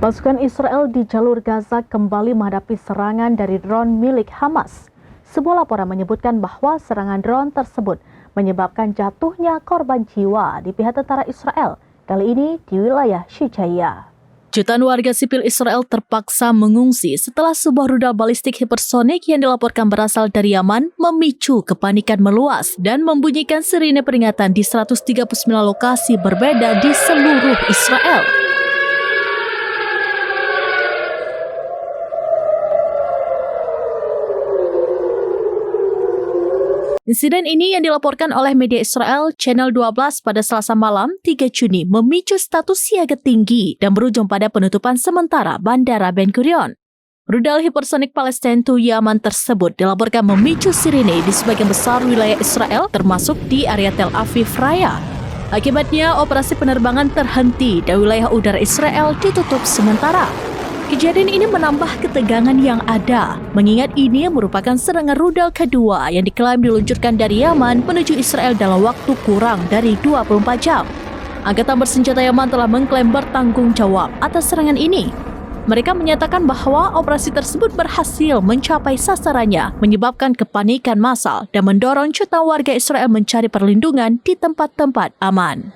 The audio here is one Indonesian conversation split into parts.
Pasukan Israel di jalur Gaza kembali menghadapi serangan dari drone milik Hamas. Sebuah laporan menyebutkan bahwa serangan drone tersebut menyebabkan jatuhnya korban jiwa di pihak tentara Israel, kali ini di wilayah Syijaya. Jutaan warga sipil Israel terpaksa mengungsi setelah sebuah rudal balistik hipersonik yang dilaporkan berasal dari Yaman memicu kepanikan meluas dan membunyikan sirine peringatan di 139 lokasi berbeda di seluruh Israel. Insiden ini yang dilaporkan oleh media Israel Channel 12 pada Selasa malam 3 Juni memicu status siaga tinggi dan berujung pada penutupan sementara Bandara Ben Gurion. Rudal hipersonik Palestina to Yaman tersebut dilaporkan memicu sirine di sebagian besar wilayah Israel termasuk di area Tel Aviv Raya. Akibatnya operasi penerbangan terhenti dan wilayah udara Israel ditutup sementara. Kejadian ini menambah ketegangan yang ada, mengingat ini merupakan serangan rudal kedua yang diklaim diluncurkan dari Yaman menuju Israel dalam waktu kurang dari 24 jam. Angkatan bersenjata Yaman telah mengklaim bertanggung jawab atas serangan ini. Mereka menyatakan bahwa operasi tersebut berhasil mencapai sasarannya, menyebabkan kepanikan massal dan mendorong jutaan warga Israel mencari perlindungan di tempat-tempat aman.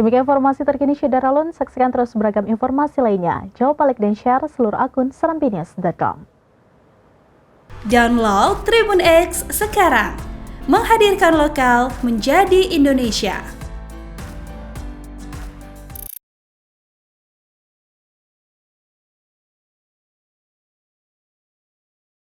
Demikian informasi terkini Syederalun, saksikan terus beragam informasi lainnya. Jawab, like, dan share seluruh akun serambinias.com. Download Tribun X sekarang, menghadirkan lokal menjadi Indonesia.